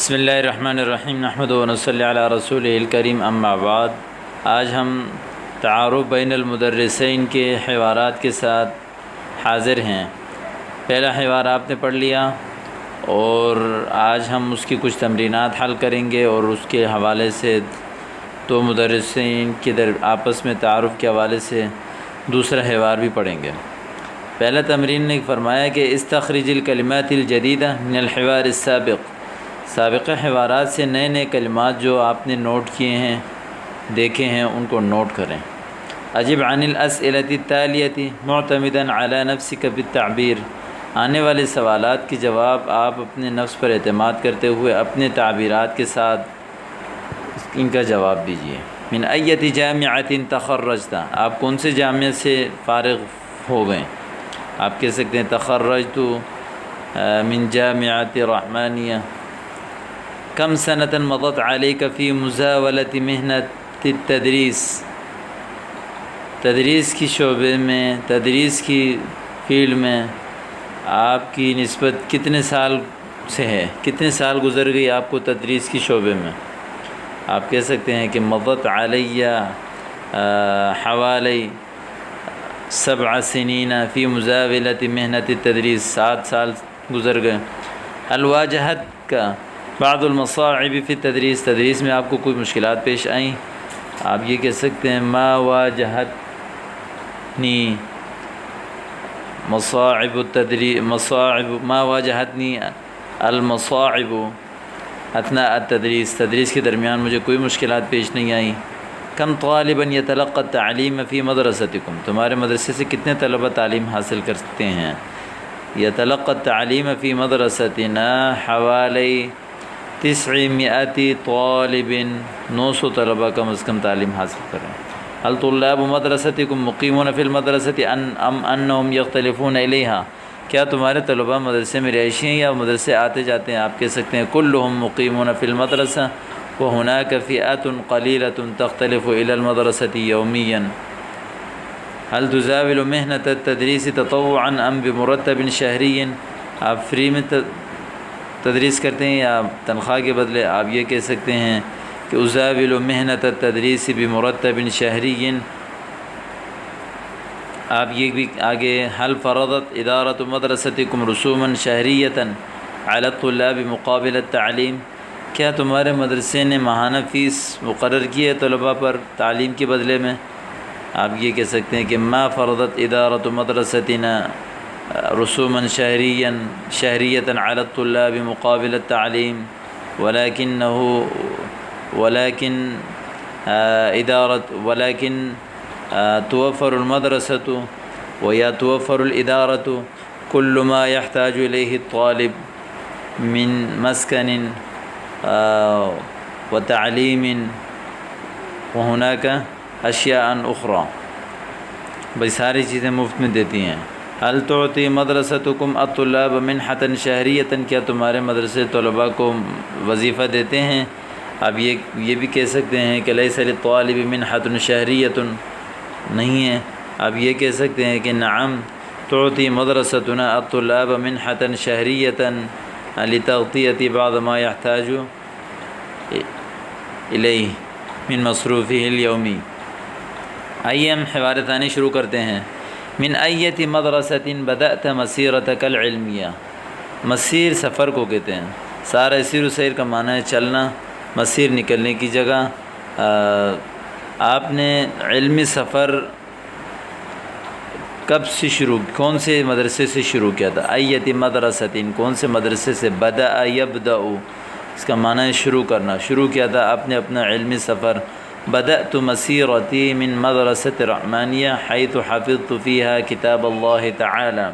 بسم اللہ الرحمن الرحیم نحمدہ و نصلی علی رسولہ الکریم اما بعد۔ آج ہم تعارف بین المدرسین کے حوارات کے ساتھ حاضر ہیں۔ پہلا حوار آپ نے پڑھ لیا اور آج ہم اس کی کچھ تمرینات حل کریں گے اور اس کے حوالے سے دو مدرسین کے آپس میں تعارف کے حوالے سے دوسرا حوار بھی پڑھیں گے۔ پہلا تمرین نے فرمایا کہ استخرج الکلمات الجدیدہ من الحوار السابق، سابقہ حوارات سے نئے نئے کلمات جو آپ نے نوٹ کیے ہیں، دیکھے ہیں، ان کو نوٹ کریں۔ اجب عن الاسئلۃ التالیۃ معتمدا علی نفسک بالتعبیر، آنے والے سوالات کے جواب آپ اپنے نفس پر اعتماد کرتے ہوئے اپنے تعبیرات کے ساتھ ان کا جواب دیجیے۔ من ایۃ جامعۃ تخرجت، آپ کون سے جامعہ سے فارغ ہو گئے؟ آپ کہہ سکتے ہیں تخرجت من جامعۃ رحمانیہ۔ کم سنۃ مضت علیک فی مزاولۃ محنت التدریس، تدریس کی شعبے میں، تدریس کی فیلڈ میں آپ کی نسبت کتنے سال سے ہے؟ کتنے سال گزر گئی آپ کو تدریس کی شعبے میں؟ آپ کہہ سکتے ہیں کہ مضت علیہ حوالی 7 سنین فی مزاولۃ محنت التدریس، 7 سال گزر گئے۔ الواجہت کا بعض المصاعب فی التدریس، تدریس میں آپ کو کوئی مشکلات پیش آئیں؟ آپ یہ کہہ سکتے ہیں ما واجہتنی مصاعب التدریس، ما واجہتنی المصاعب اثناء التدریس، تدریس کے درمیان مجھے کوئی مشکلات پیش نہیں آئیں۔ کم طالبا یتلقی التعلیم فی مدرستکم، تمہارے مدرسے سے کتنے طلبہ تعلیم حاصل کرتے ہیں؟ یتلقی التعلیم فی مدرستنا حوالی 900 طالب، 900 طلبہ کم از کم تعلیم حاصل کریں۔ هل طلاب مدرستکم مقیمون فی المدرسۃ ام انہم یختلفون الیہا، کیا تمہارے طلبہ مدرسے میں رہائشی ہیں یا مدرسے آتے جاتے ہیں؟ آپ کہہ سکتے ہیں کلہم مقیمون فی المدرسہ وہناک فئات قلیلۃ تختلف الی المدرسۃ یومیا۔ هل تزاول محنت التدریس تطوعا ام بمرتب شہری، آپ فری میں تدریس کرتے ہیں یا تنخواہ کے بدلے؟ آپ یہ کہہ سکتے ہیں کہ ازاول محنت التدریس بمرتب شہری۔ آپ یہ بھی آگے حل فرضت ادارۃ مدرستکم رسوما شہریۃ علی الطلاب مقابل التعلیم، کیا تمہارے مدرسے نے ماہانہ فیس مقرر کی ہے طلباء پر تعلیم کے بدلے میں؟ آپ یہ کہہ سکتے ہیں کہ ما فرضت ادارۃ مدرستنا رسوما شہریۃ علی الطلاب مقابل التعلیم ولكن توفر المدرسۃ ویا توفر الادارۃ كل ما يحتاج الیہ الطالب من مسکن وتعلیم وهناك اشیاء اخرى، بھائی ساری چیزیں مفت میں دیتی ہیں۔ هل تعطی مدرستکم الطلاب منحۃ شہریۃ، کیا تمہارے مدرسے طلباء کو وظیفہ دیتے ہیں؟ اب یہ بھی کہہ سکتے ہیں کہ لیس للطالب منحۃ شہریۃ، نہیں ہے۔ اب یہ کہہ سکتے ہیں کہ نعم تعطی مدرستنا الطلاب منحۃ شہریۃ لتغطیۃ بعض ما يحتاج الیہ من مصروفہ الیومی۔ آئیے ہم حوار ثانی شروع کرتے ہیں۔ من ایت مدرسۃ بدأت مسیرتک العلمیہ، مسیر سفر کو کہتے ہیں۔ سارا سیر و سیر کا معنی ہے چلنا، مسیر نکلنے کی جگہ۔ آپ نے علمی سفر کب سے شروع، کون سے مدرسے سے شروع کیا تھا؟ ایت مدرسۃ، کون سے مدرسے سے؟ بدأ یبدأ، اس کا معنی ہے شروع کرنا، شروع کیا تھا آپ نے اپنا علمی سفر۔ بدأت مسیرتی من مدرسۃ رحمانیہ حیث حفظت فیہا کتاب اللہ تعالی،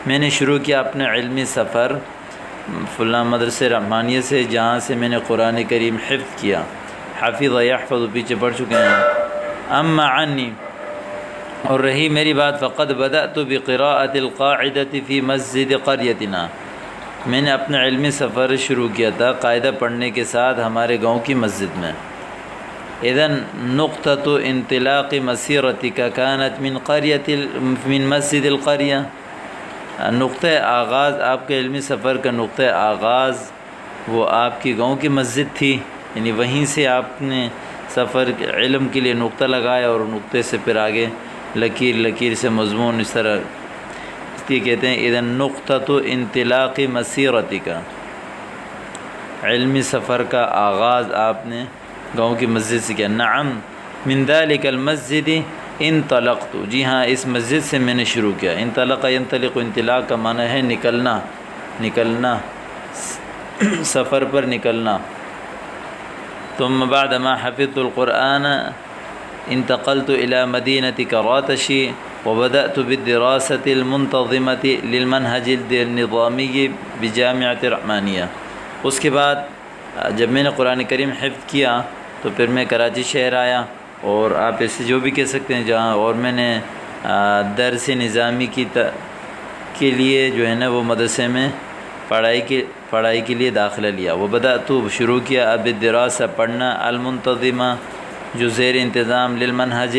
میں نے شروع کیا اپنا علمی سفر فلاں مدرسہ رحمانیہ سے جہاں سے میں نے قرآن کریم حفظ کیا۔ حفظ یحفظ پیچھے پڑھ چکے ہیں۔ اما عنی، اور رہی میری بات، فقد بدأت بقراءۃ القاعدۃ فی مسجد قریتنا، میں نے اپنا علمی سفر شروع کیا تھا قاعدہ پڑھنے کے ساتھ ہمارے گاؤں کی مسجد میں۔ اذن نقطۃ انطلاق مسیرتک کانت من مسجد القریہ، نقطۂ آغاز آپ کے علمی سفر کا نقطۂ آغاز وہ آپ کی گاؤں کی مسجد تھی، یعنی وہیں سے آپ نے سفر علم کے لیے نقطہ لگایا اور نقطے سے پھر آگے لکیر، لکیر سے مضمون، اس طرح اس لیے کہتے ہیں اذا نقطۃ انطلاق مسیرتی کا، علمی سفر کا آغاز آپ نے گاؤں کی مسجد سے کیا۔ نعم من ذلک المسجد انطلقت، جی ہاں اس مسجد سے میں نے شروع کیا۔ انطلق ينطلق، انطلاق کا معنی ہے نکلنا، نکلنا، سفر پر نکلنا۔ ثم بعد ما حفظت القرآن انتقلت إلى مدينة كراتشي وبدأت بالدراسة المنتظمة للمنهج النظامي بجامعة رحمانية۔ اس کے بعد جب میں نے قرآن کریم حفظ کیا تو پھر میں کراچی شہر آیا، اور آپ اسے جو بھی کہہ سکتے ہیں جہاں، اور میں نے درس نظامی کے لیے جو ہے نا وہ مدرسے میں پڑھائی کے لیے داخلہ لیا۔ وہ بدأت شروع کیا اب دراسہ پڑھنا، المنتظمہ جو زیر انتظام، للمنہج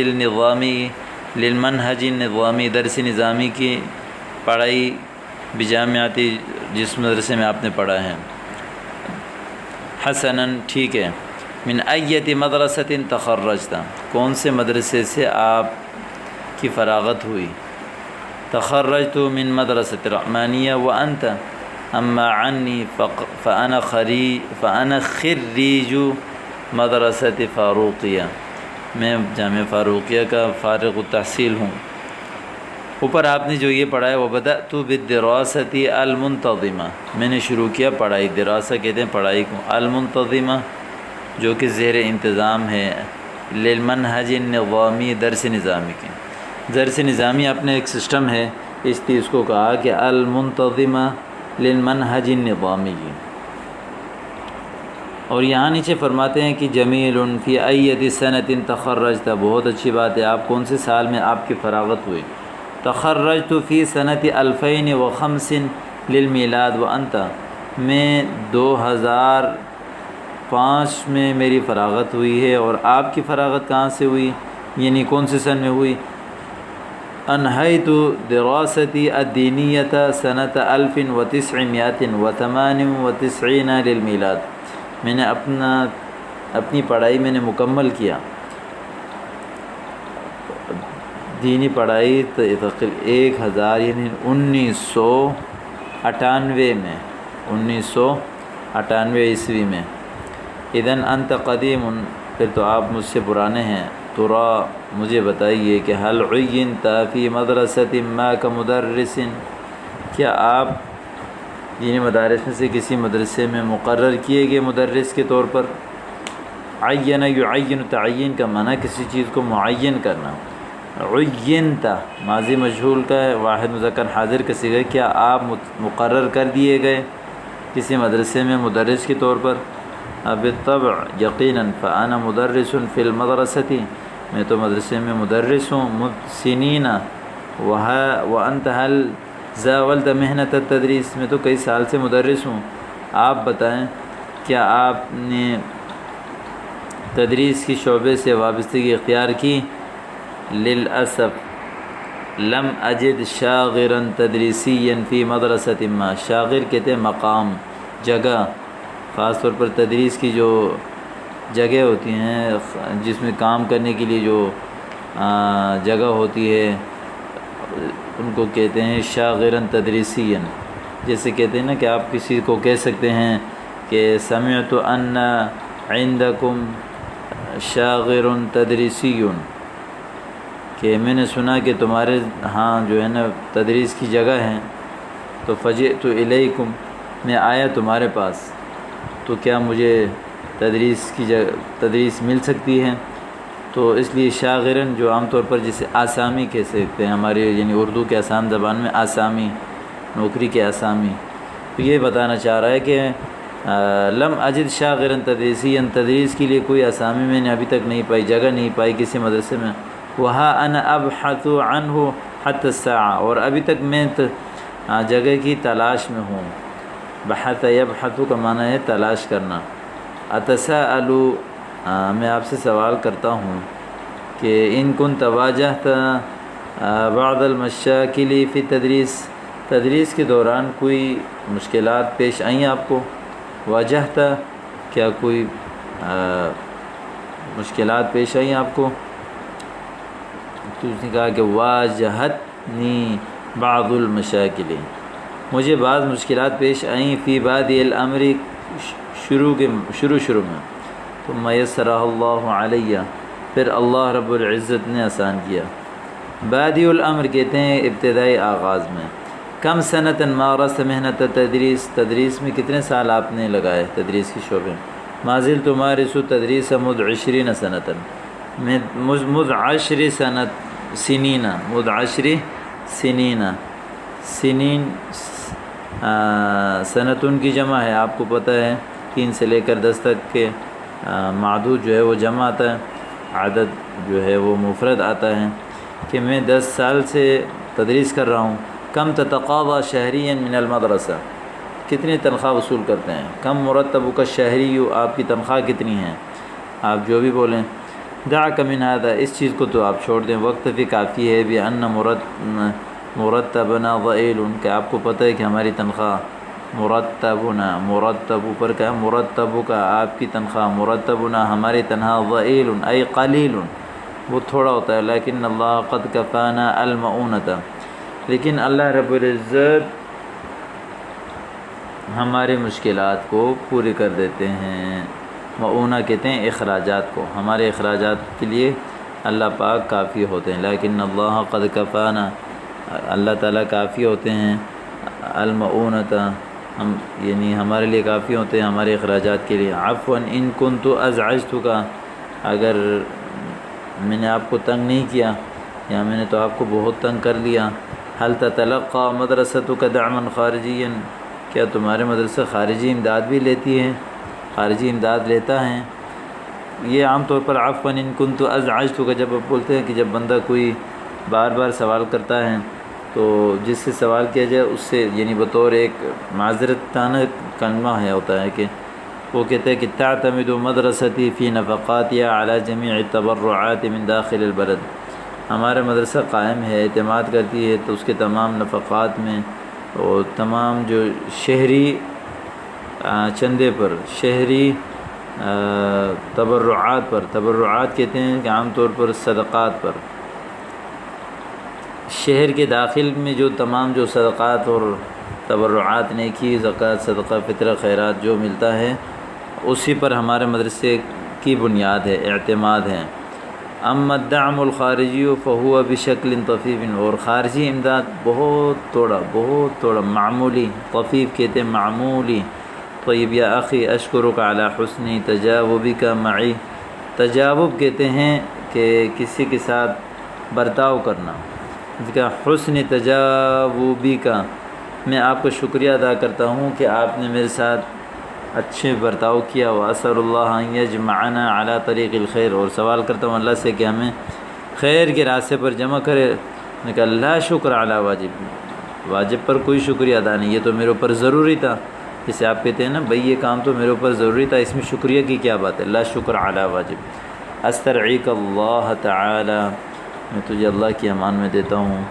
النظامی درس نظامی کی پڑھائی، بجامعاتی جس مدرسے میں آپ نے پڑھا ہے۔ حسناً ٹھیک ہے، من ایت مدرسۃ تخرجت، کون سے مدرسے سے آپ کی فراغت ہوئی؟ تخرجت من مدرسۃ رحمانیہ وانت اما عنی فانا خریج مدرسۃ فاروقیہ، میں جامعہ فاروقیہ کا فارغ التحصیل ہوں۔ اوپر آپ نے جو یہ پڑھا ہے وبدأت بالدراسۃ المنتظمہ، میں نے شروع کیا پڑھائی، دراسہ کہتے ہیں پڑھائی کو، المنتظمہ جو کہ زیر انتظام ہے، للمنہج النظامی درس نظامی کی۔ درس نظامی اپنے ایک سسٹم ہے، اس لیے اس کو کہا کہ المنتظمہ للمنہج النظامی کی۔ اور یہاں نیچے فرماتے ہیں کہ جمیل فی ایت سنۃ تخرجت، بہت اچھی بات ہے، آپ کون سے سال میں آپ کی فراغت ہوئی؟ تخرجت فی سنۃ 2005 للمیلاد وانت، میں 2005 میں میری فراغت ہوئی ہے، اور آپ کی فراغت کہاں سے ہوئی، یعنی کون سے سن میں ہوئی؟ انہیت دراستي الدینیۃ سنۃ 1998 للمیلاد، میں نے اپنی پڑھائی میں نے مکمل کیا، دینی پڑھائی 1000 یعنی 1998 میں، 1998 عیسوی میں۔ اذن انت قدیم، پھر تو آپ مجھ سے پرانے ہیں۔ ترا، مجھے بتائیے کہ هل عینت فی مدرسۃ ما کمدرس، کیا آپ دینی مدارس میں سے کسی مدرسے میں مقرر کیے گئے مدرس کے طور پر؟ عین یعین، تعین کا معنی کسی چیز کو معین کرنا۔ عینت ماضی مجہول کا ہے، واحد مذکر حاضر کا صیغہ، کیا آپ مقرر کر دیے گئے کسی مدرسے میں مدرس کے طور پر؟ بالطبع، یقیناً، فانا مدرس فی المدرسۃ، میں تو مدرسے میں مدرس ہوں، سنین، وانت هل زاولت محنت التدریس، میں تو کئی سال سے مدرس ہوں۔ آپ بتائیں کیا آپ نے تدریس کی شعبے سے وابستگی اختیار کی؟ للاسف لم اجد شاغرا تدریسیا فی مدرسۃ ما، شاغر کہتے ہیں مقام، جگہ، خاص طور پر تدریس کی جو جگہ ہوتی ہیں، جس میں کام کرنے کے لیے جو جگہ ہوتی ہے، ان کو کہتے ہیں شاغرا تدریسیا۔ جیسے کہتے ہیں نا کہ آپ کسی کو کہہ سکتے ہیں کہ سمعت ان عندکم شاغر تدریسی، کہ میں نے سنا کہ تمہارے ہاں جو ہے نا تدریس کی جگہ ہیں، تو فجئت الیکم، میں آیا تمہارے پاس، تو کیا مجھے تدریس مل سکتی ہے؟ تو اس لیے شاغرن جو عام طور پر جسے آسامی کہہ سکتے ہیں، ہمارے یعنی اردو کے آسام زبان میں آسامی، نوکری کے آسامی، تو یہ بتانا چاہ رہا ہے کہ لم اجد شاغرن تدریسیا، تدریس کے لیے کوئی آسامی میں نے ابھی تک نہیں پائی، جگہ نہیں پائی کسی مدرسے میں۔ وہاں انا ابحث عنہ حتی الساعہ، اور ابھی تک میں جگہ کی تلاش میں ہوں۔ بحث یبحث کا معنی ہے تلاش کرنا۔ اتساءل، میں آپ سے سوال کرتا ہوں کہ ان كنت واجهت بعض المشاکل فی تدریس کے دوران کوئی مشکلات پیش آئیں آپ کو؟ واجہتا، کیا کوئی مشکلات پیش آئیں آپ کو؟ تو اس نے کہا کہ واجہتنی بعض المشاکل، مجھے بعض مشکلات پیش آئیں فی بادی الامر، شروع میں، تو میسرہ اللہ علیہ، پھر اللہ رب العزت نے آسان کیا۔ بادی الامر کہتے ہیں ابتدائی آغاز میں۔ کم سنتاً مارست محنت تدریس میں کتنے سال آپ نے لگائے تدریس کی شعبے میں؟ مازل تمارس تدریس مد 20 سنتاً، مد 10 سنین، مد 10 سنین، سنین سنتن کی جمع ہے، آپ کو پتہ ہے 3 سے لے کر 10 تک کے معدود جو ہے وہ جمع آتا ہے، عدد جو ہے وہ مفرد آتا ہے، کہ میں 10 سال سے تدریس کر رہا ہوں۔ کم تتقاضى شہریا من المدرسہ، کتنی تنخواہ وصول کرتے ہیں؟ کم مرتب کا شہری، آپ کی تنخواہ کتنی ہے؟ آپ جو بھی بولیں۔ دعک من هذا، اس چیز کو تو آپ چھوڑ دیں، وقت بھی کافی ہے بھی ان مرتبنا ضئیل، کہ آپ کو پتہ ہے کہ ہماری تنخواہ مرتبنا، مرتب اوپر کا مرتب کا آپ کی تنخواہ، مرتبنا ہماری تنخواہ ضئیل ای قلیل، وہ تھوڑا ہوتا ہے، لیکن اللہ قد کفانا المعونۃ، لیکن اللہ رب العزت ہمارے مشکلات کو پورے کر دیتے ہیں۔ معونہ کہتے ہیں اخراجات کو، ہمارے اخراجات کے لیے اللہ پاک کافی ہوتے ہیں، لیکن اللہ قد کفانا، اللہ تعالیٰ کافی ہوتے ہیں، المعونۃ، ہم یعنی ہمارے لیے کافی ہوتے ہیں ہمارے اخراجات کے لیے۔ عفوا ان کنت ازعجتک، اگر میں نے آپ کو تنگ نہیں کیا یا میں نے تو آپ کو بہت تنگ کر لیا۔ حل تتلقى مدرستک دعما خارجیا، کیا تمہارے مدرسہ خارجی امداد بھی لیتی ہے؟ خارجی امداد لیتا ہے؟ یہ عام طور پر عفوا ان کنت ازعجتک جب آپ بولتے ہیں کہ جب بندہ کوئی بار بار سوال کرتا ہے تو جس سے سوال کیا جائے اس سے یعنی بطور ایک معذرتانہ کلمہ ہے ہوتا ہے، کہ وہ کہتے ہیں کہ تعتمد مدرستی فی نفقاتها علی جمیع التبرعات من داخل البلد، ہمارا مدرسہ قائم ہے، اعتماد کرتی ہے تو اس کے تمام نفقات میں اور تمام جو شہری چندے پر، شہری تبرعات پر، تبرعات کہتے ہیں کہ عام طور پر صدقات پر، شہر کے داخل میں جو تمام جو صدقات اور تبرعات نیکی، زکوٰۃ، صدقہ، فطرہ، خیرات جو ملتا ہے اسی پر ہمارے مدرسے کی بنیاد ہے، اعتماد ہے۔ اما الدعم الخارجی فہو بشکل طفیف، اور خارجی امداد بہت تھوڑا معمولی، طفیف کہتے ہیں معمولی۔ طیب یا اخی اشکرک علی حسن تجاوبک معی، تجاوب کہتے ہیں کہ کسی کے ساتھ برتاؤ کرنا، اس کا حسن تجاوبی کا، میں آپ کو شکریہ ادا کرتا ہوں کہ آپ نے میرے ساتھ اچھے برتاؤ کیا۔ واسأل اللہ ان یجمعنا علی طریق الخیر، اور سوال کرتا ہوں اللہ سے کہ ہمیں خیر کے راستے پر جمع کرے۔ میں کہا لا شکر علی واجب، واجب پر کوئی شکریہ ادا نہیں، یہ تو میرے اوپر ضروری تھا، جسے آپ کہتے ہیں نا بھئی یہ کام تو میرے اوپر ضروری تھا، اس میں شکریہ کی کیا بات ہے؟ لا شکر علی واجب۔ استرعیک اللہ تعالی، میں تجھے اللہ کی امان میں دیتا ہوں۔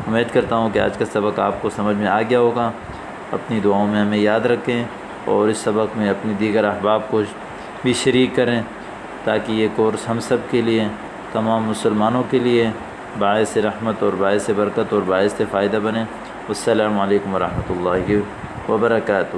امید کرتا ہوں کہ آج کا سبق آپ کو سمجھ میں آ گیا ہوگا، اپنی دعاؤں میں ہمیں یاد رکھیں اور اس سبق میں اپنی دیگر احباب کو بھی شریک کریں تاکہ یہ کورس ہم سب کے لیے، تمام مسلمانوں کے لیے باعث رحمت اور باعث برکت اور باعث فائدہ بنے۔ السلام علیکم ورحمۃ اللہ وبرکاتہ۔